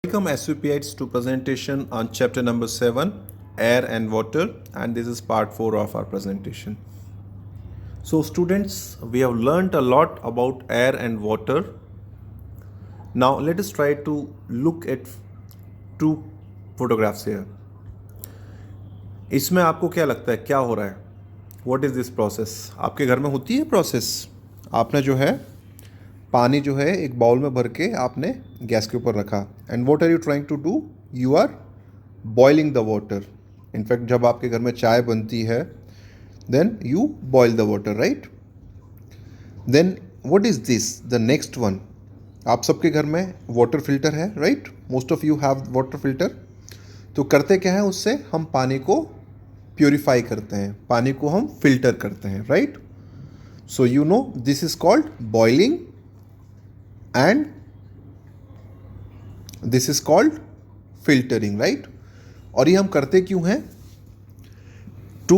Welcome SVPites to presentation on chapter number 7, Air and Water, and this is part 4 of our presentation. So students, we have learnt a lot about air and water. Now let us try to look at two photographs here. इसमें आपको क्या लगता है क्या हो रहा है? What is this process? आपके घर में होती है प्रोसेस? आपने जो है पानी जो है एक बाउल में भर के आपने गैस के ऊपर रखा and what are you trying to do? You are boiling the water. In fact जब आपके घर में चाय बनती है then you boil the water, right? Then what is this the next one? आप सबके घर में वाटर फिल्टर है, राइट? Most of you have water filter. तो करते क्या है, उससे हम पानी को प्योरीफाई करते हैं, पानी को हम फिल्टर करते हैं, right? So you know this is called boiling and this is called filtering, right? और ये हम करते क्यों हैं? To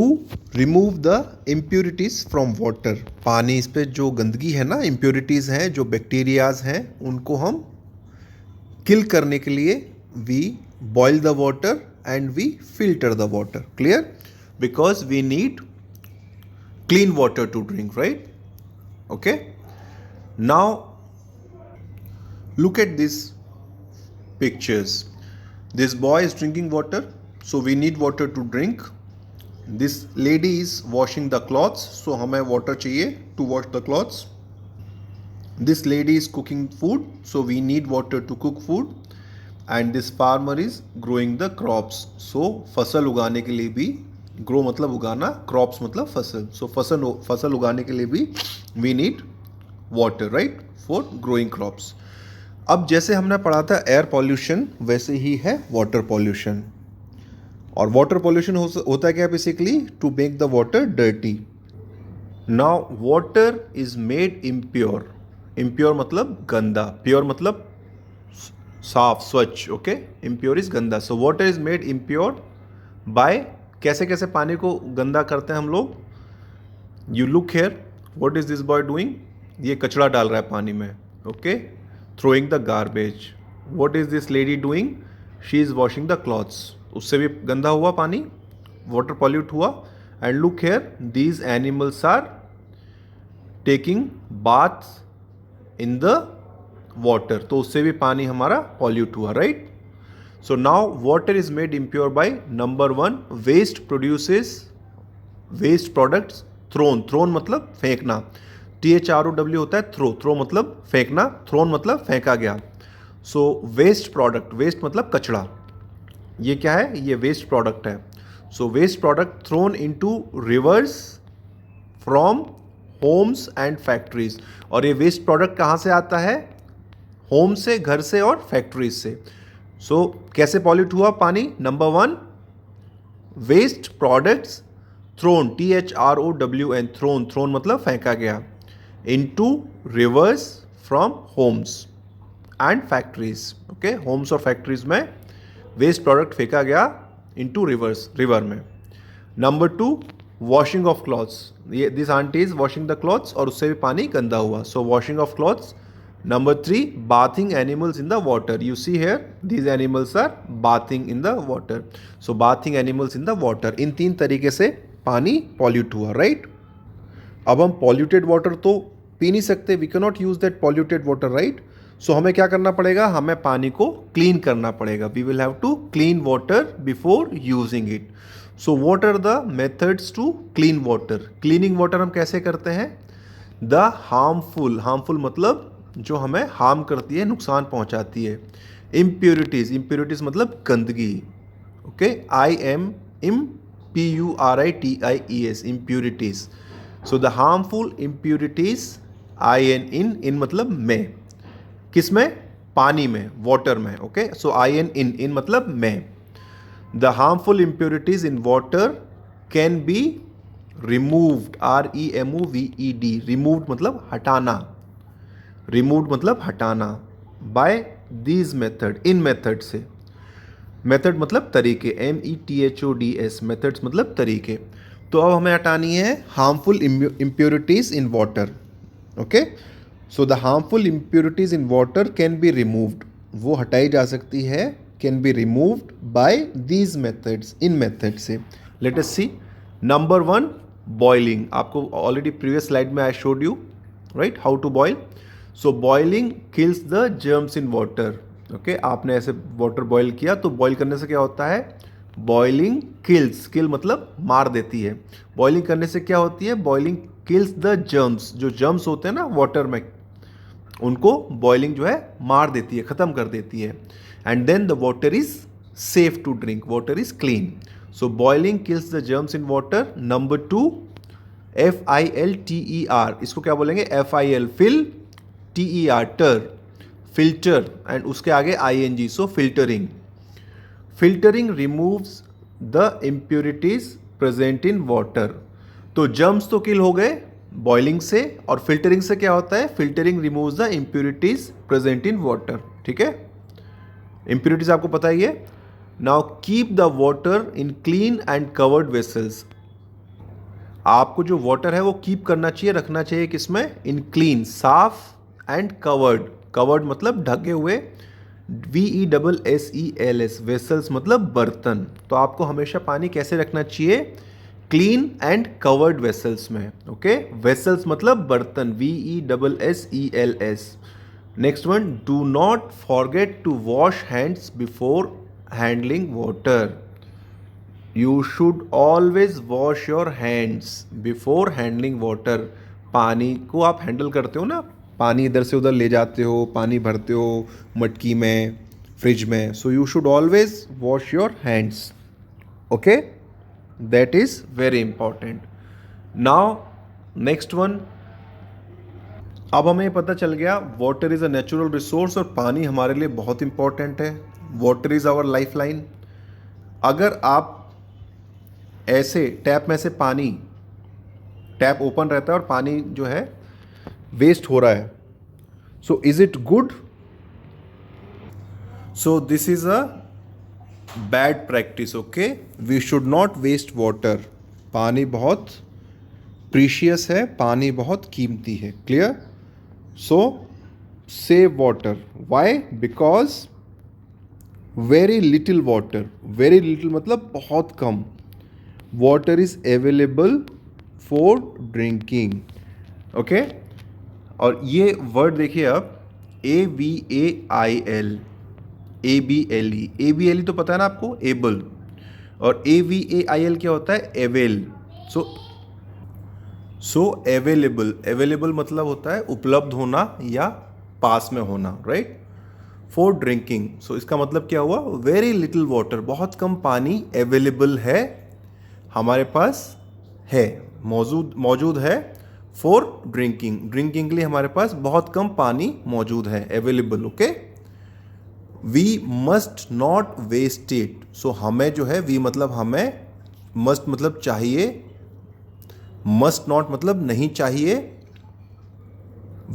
remove the impurities from water. पानी इस पे जो गंदगी है ना, impurities हैं, जो बैक्टीरियाज हैं, उनको हम किल करने के लिए we boil the water and we filter the water. Clear? Because we need clean water to drink, right? Okay? Now look at these pictures. This boy is drinking water, so we need water to drink. This lady is washing the clothes, so हमें water चाहिए to wash the clothes. This lady is cooking food, so we need water to cook food. And this farmer is growing the crops, so फसल उगाने के लिए भी, grow मतलब उगाना, crops मतलब फसल, so फसल उगाने के लिए भी we need water, right, for growing crops. अब जैसे हमने पढ़ा था एयर पॉल्यूशन, वैसे ही है वाटर पॉल्यूशन. और वाटर पॉल्यूशन होता है क्या? Basically to make the water dirty. Now water is made impure. Impure मतलब गंदा, प्योर मतलब साफ, स्वच्छ. ओके, इम्प्योर इज गंदा. So water is made impure by, कैसे कैसे पानी को गंदा करते हैं हम लोग? You look here, what is this boy doing? ये कचरा डाल रहा है पानी में. Okay, throwing the garbage. What is this lady doing? She is washing the clothes. उससे भी गंदा हुआ पानी, water pollute हुआ. And look here, these animals are taking baths in the water. तो उससे भी पानी हमारा pollute हुआ, right? So now water is made impure by number 1, waste produces waste products thrown. Thrown मतलब फेंकना. THROW होता है थ्रो. थ्रो मतलब फेंकना, थ्रोन मतलब फेंका गया. सो वेस्ट प्रोडक्ट, वेस्ट मतलब कचरा. ये क्या है? ये वेस्ट प्रोडक्ट है. So waste product thrown into rivers from homes and factories. और ये वेस्ट प्रोडक्ट कहाँ से आता है? होम से, घर से और फैक्ट्रीज से. सो कैसे पॉल्यूट हुआ पानी? Number 1, waste products thrown, THROWN, thrown. Thrown मतलब फेंका गया. into rivers from homes and factories. Okay, homes और factories में waste product फेंका गया into rivers, river में. Number 2, washing of clothes. ये this auntie is washing the clothes और उससे भी पानी गंदा हुआ. So washing of clothes. Number 3, bathing animals in the water. You see here, these animals are bathing in the water. So bathing animals in the water. इन 3 तरीके से पानी pollute हुआ, right? अब हम polluted water तो पी नहीं सकते, we can not use that polluted water, right? So हमें क्या करना पड़ेगा? हमें पानी को क्लीन करना पड़ेगा. We will have to clean water before using it. So what are the methods to clean water? Cleaning water हम कैसे करते हैं? द हार्मफुल, हार्मफुल मतलब जो हमें हार्म करती है, नुकसान पहुंचाती है. इम्प्योरिटीज, इम्प्योरिटीज मतलब गंदगी. Okay, IMPURITIES, impurities. So the harmful impurities, in मतलब में, किस में? पानी में, वाटर में. ओके, सो in मतलब में. The harmful impurities in water can be removed, REMOVED. Removed मतलब हटाना, रिमूव्ड मतलब हटाना. बाय दीज मेथड, इन मेथड से. मेथड मतलब तरीके, METHODS. मेथड्स मतलब तरीके. तो अब हमें हटानी है harmful impurities in water. Okay, so the harmful impurities in water can be removed. वो हटाई जा सकती है, can be removed by these methods, इन मेथड से. Let us see. Number 1, boiling. आपको ऑलरेडी प्रीवियस स्लाइड में I showed you, right, how to boil. So boiling kills the germs in water. Okay, आपने ऐसे वाटर बॉयल किया तो boil करने से क्या होता है, बॉइलिंग किल्स. किल मतलब मार देती है. बॉइलिंग करने से क्या होती है, बॉइलिंग किल्स द जर्म्स. जो जर्म्स होते हैं ना वाटर में, उनको बॉइलिंग जो है मार देती है, ख़त्म कर देती है. And then the water is safe to drink, water is clean. So boiling kills the germs in water. Number 2, FILTER. इसको क्या बोलेंगे, FIL फिल, TER टर, फिल्टर, एंड उसके आगे ING, so filtering. Filtering removes the impurities present in water. तो germs तो kill हो गए बॉइलिंग से, और फिल्टरिंग से क्या होता है, filtering removes the impurities present in water. ठीक है, इम्प्योरिटीज आपको पता ही है. Now keep the water in clean and covered vessels. आपको जो वाटर है वो कीप करना चाहिए, रखना चाहिए किसमें, इन क्लीन, साफ, एंड कवर्ड. कवर्ड मतलब ढके हुए, VESSELS, वेसल्स मतलब बर्तन. तो आपको हमेशा पानी कैसे रखना चाहिए, क्लीन एंड कवर्ड वेसल्स में. ओके, वेसल्स मतलब बर्तन, VESSELS. Next one, do not forget to wash hands before handling water. You should always wash your hands before handling water. पानी को आप हैंडल करते हो ना, पानी इधर से उधर ले जाते हो, पानी भरते हो मटकी में, फ्रिज में. So you should always wash your hands. Okay, that is very important. Now next one. अब हमें पता चल गया water is a natural resource, और पानी हमारे लिए बहुत इंपॉर्टेंट है. Water is our lifeline. अगर आप ऐसे टैप में से पानी, टैप ओपन रहता है और पानी जो है वेस्ट हो रहा है, so is it good? So this is a bad practice. Okay, we should not waste water. पानी बहुत प्रीशियस है, पानी बहुत कीमती है. Clear? So save water. Why? Because very little water, very little मतलब बहुत कम, water is available for drinking. Okay, और ये वर्ड देखिए आप, AVAIL, ABLE. ABLE तो पता है ना आपको, एबल. और AVAIL क्या होता है, एवेल. सो अवेलेबल. अवेलेबल मतलब होता है उपलब्ध होना या पास में होना, राइट, फॉर ड्रिंकिंग. सो इसका मतलब क्या हुआ, वेरी लिटिल वाटर, बहुत कम पानी अवेलेबल है, हमारे पास है, मौजूद है, फॉर ड्रिंकिंग. ड्रिंकिंग के लिए हमारे पास बहुत कम पानी मौजूद है, available. Okay, we must not waste it. So हमें जो है, वी मतलब हमें, मस्ट मतलब चाहिए, मस्ट नॉट मतलब नहीं चाहिए,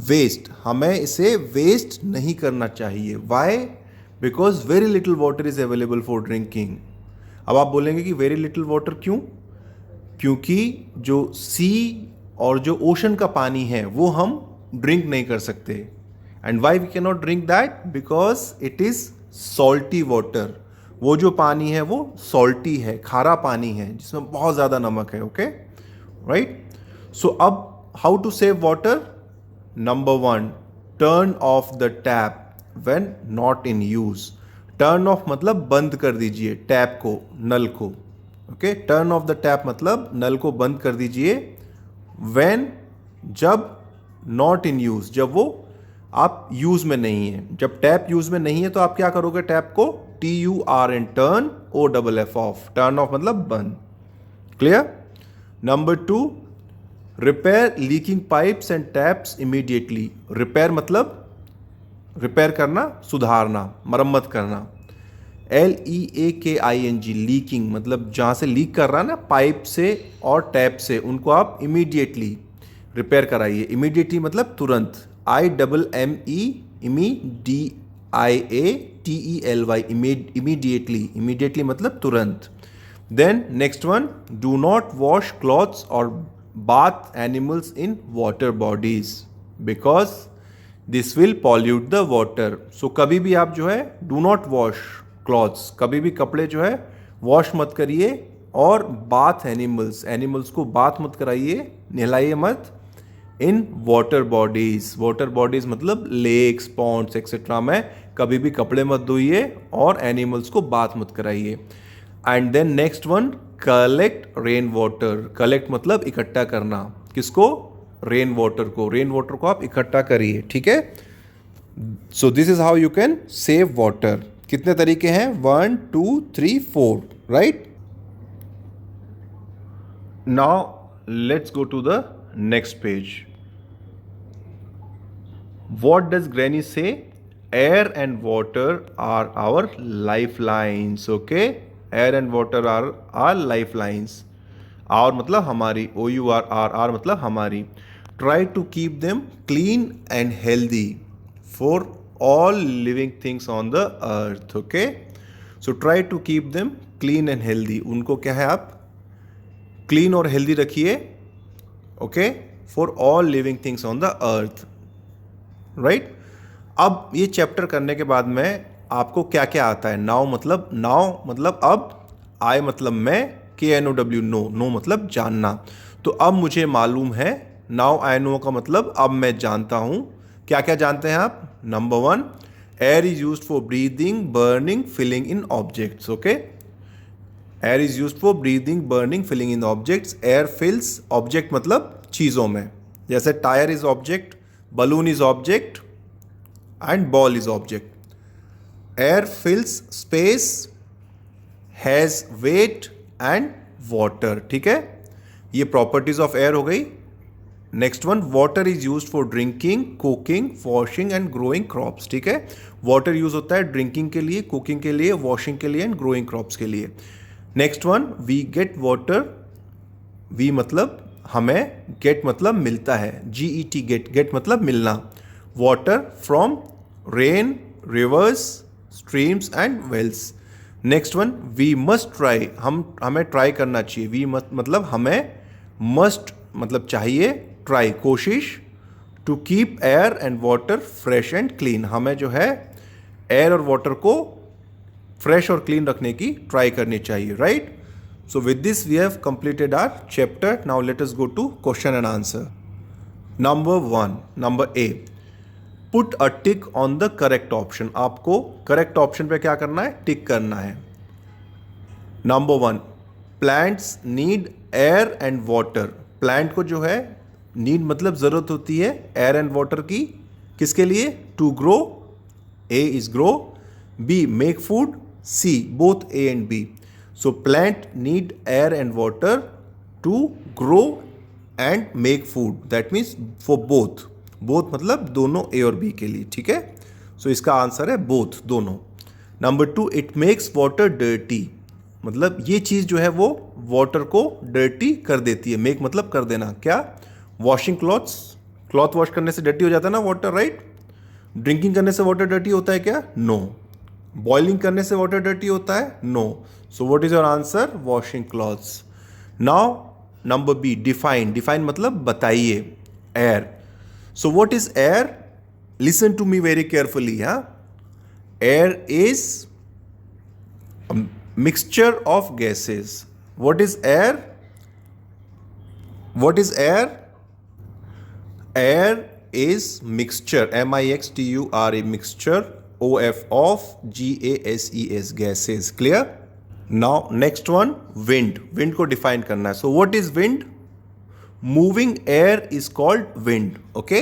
वेस्ट हमें इसे वेस्ट नहीं करना चाहिए. Why? Because very little water is available for drinking. अब आप बोलेंगे कि वेरी लिटिल वाटर क्यों? क्योंकि जो सी और जो ओशन का पानी है वो हम ड्रिंक नहीं कर सकते. And why we can not drink that? Because it is salty water. वो जो पानी है वो सॉल्टी है, खारा पानी है, जिसमें बहुत ज़्यादा नमक है. Okay, right. सो अब how to save water? Number 1, turn off the tap when not in use. Turn off मतलब बंद कर दीजिए टैप को, नल को. Okay, turn off the tap मतलब नल को बंद कर दीजिए. व्हेन, जब, नॉट इन यूज जब वो आप यूज में नहीं है. जब टैप यूज में नहीं है तो आप क्या करोगे, टैप को TURN, turn, OFF of. Turn off मतलब बंद. Clear? Number 2, repair leaking pipes and taps immediately. Repair मतलब रिपेयर करना, सुधारना, मरम्मत करना. LEAKING, लीकिंग मतलब जहाँ से लीक कर रहा है ना, पाइप से और टैप से, उनको आप इमीडिएटली रिपेयर कराइए. इमीडिएटली मतलब तुरंत. IMME, DIATELY, immediately. इमीडिएटली मतलब तुरंत. Then next one, do not wash clothes और bath animals in water bodies. Because this will pollute the water. So कभी भी आप जो है डू नॉट वॉश क्लॉथ्स, कभी भी कपड़े जो है वॉश मत करिए, और बाथ एनिमल्स को बाथ मत कराइए, नहलाइए मत इन वाटर बॉडीज। वाटर बॉडीज मतलब लेक्स, पॉन्ड्स एक्सेट्रा में कभी भी कपड़े मत धोइए और एनिमल्स को बाथ मत कराइए। And then next one, collect rain water. Collect मतलब इकट्ठा करना, किसको? रेन वाटर को। रेन वाटर को आप इकट्ठा करिए, ठीक है। So this is how you can save water. कितने तरीके हैं? 1 2 3 4, right. Now let's go to the next page. What does Granny say? Air and water are our lifelines. Okay, air and water are our lifelines. Our मतलब हमारी, OUR मतलब हमारी. Try to keep them clean and healthy for all living things on the earth. Okay, so try to keep them clean and healthy. उनको क्या है, आप clean और healthy रखिए, okay, for all living things on the earth, right. अब ये chapter करने के बाद में आपको क्या क्या आता है? नाउ मतलब अब, आई मतलब मैं, KNOW नो, नो मतलब जानना। तो अब मुझे मालूम है, नाउ आई नो का मतलब अब मैं जानता हूं। क्या क्या जानते हैं आप? Number 1, air is used for breathing, burning, filling in objects. Okay, air is used for breathing, burning, filling in objects. Air fills object मतलब चीज़ों में, जैसे tyre is object, balloon is object and ball is object. Air fills space, has weight and water, ठीक है। ये properties of air हो गई। Next one, water is used for drinking, cooking, washing and growing crops, ठीक है। Water use होता है drinking के लिए, कुकिंग के लिए, वॉशिंग के लिए एंड ग्रोइंग क्रॉप्स के लिए। Next one, we get water, we मतलब हमें, गेट मतलब मिलता है, GET गेट, गेट मतलब मिलना, water from rain, rivers, streams and wells. Next one, we must try, हमें ट्राई करना चाहिए, वी मतलब हमें, मस्ट मतलब चाहिए, ट्राई कोशिश, to keep air and water fresh and clean, हमें जो है एयर और वाटर को फ्रेश और क्लीन रखने की ट्राई करनी चाहिए, right. So with this we have completed our chapter. Now let us go to question and answer. Number 1, number A, put a tick on the correct option. आपको correct option पे क्या करना है? Tick करना है। Number 1, plants need air and water. Plant को जो है नीड मतलब जरूरत होती है एयर एंड वाटर की, किसके लिए? To grow, A is grow, B make food, C both A and B. So plant need air and water to grow and make food. That means for both. Both मतलब दोनों A और B के लिए, ठीक है। So इसका answer है both, दोनों। Number 2, it makes water dirty. मतलब ये चीज़ जो है वो वाटर को डर्टी कर देती है। मेक मतलब कर देना, क्या? वॉशिंग क्लॉथ्स, क्लॉथ वॉश करने से डर्टी हो जाता है ना वाटर, राइट। ड्रिंकिंग करने से वाटर डर्टी होता है क्या? नो। बॉइलिंग करने से वाटर डर्टी होता है? No. So what is your answer? Washing clothes. Now number B, define. Define मतलब बताइए, air. So what is air? Listen to me very carefully. हाँ, air is mixture of gases. What is air? What is air? Air is mixture, MIXTURE, mixture, OF of GASES, gases. Clear? Now next one, wind. Wind को define करना है. So what is wind? Moving air is called wind. Okay?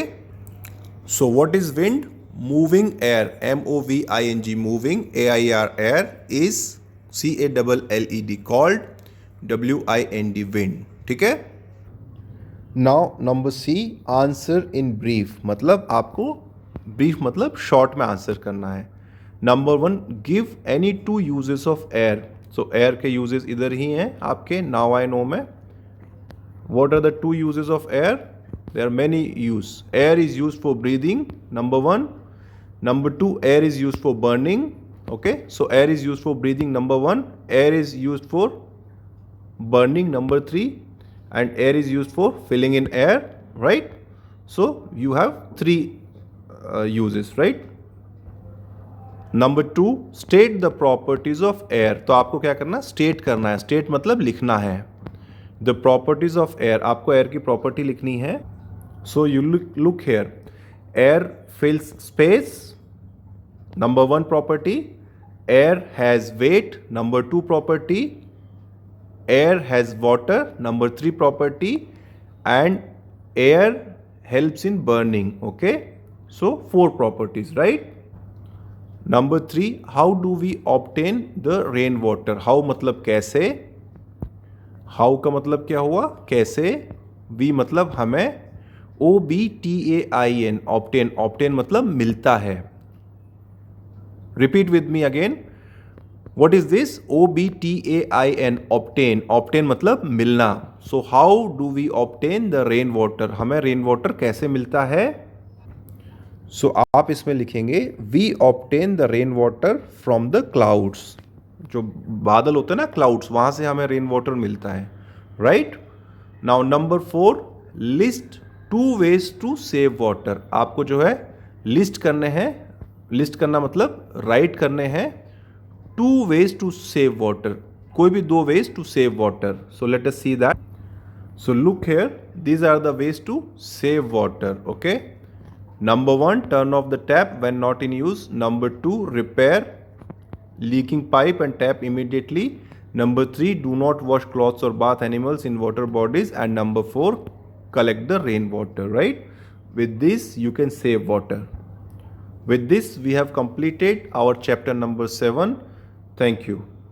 So what is wind? Moving air, MOVING, moving, AIR, air, is CALLED, called WIND, wind. ठीक है? Now number C, answer in brief, मतलब आपको brief मतलब short में answer करना है. Number one, give any two uses of air. So air के uses इधर ही हैं आपके नाउ आई नो में. What are the two uses of air? There are many use. Air is use for breathing, number one. Number two, air is use for burning. Okay, so air is used for breathing, number one. Air is used for burning, number three. And air is used for filling in air, right? So you have three uses, right? Number 2, state the properties of air. तो आपको क्या करना है, state करना है. State मतलब लिखना है. द प्रॉपर्टीज ऑफ एयर, आपको एयर की प्रॉपर्टी लिखनी है. So you look here. Air fills space, number 1 property. Air has weight, number 2 property. Air has water, number 3 property. And air helps in burning. Okay, so 4 properties, right? Number 3, how do we obtain the rain water? How मतलब कैसे. How का मतलब क्या हुआ, कैसे. We मतलब हमें. OBTAIN, obtain. Obtain मतलब मिलता है. Repeat with me again. What is this? OBTAIN, obtain. Obtain मतलब मिलना. So how do we obtain the rain water? हमें रेन वाटर कैसे मिलता है. So आप इसमें लिखेंगे we obtain the rain water from the clouds. जो बादल होते हैं ना, क्लाउड्स, वहां से हमें रेन वाटर मिलता है. Right. Now number 4, list 2 ways to save water. आपको जो है लिस्ट करने हैं. लिस्ट करना मतलब राइट करने हैं 2 ways to save water. कोई भी 2 ways to save water. So let us see that. So look here, these are the ways to save water. Okay. Number 1, turn off the tap when not in use. Number 2, repair leaking pipe and tap immediately. Number 3, do not wash clothes or bath animals in water bodies. And number 4, collect the rainwater. Right. With this you can save water. With this we have completed our chapter number 7. Thank you.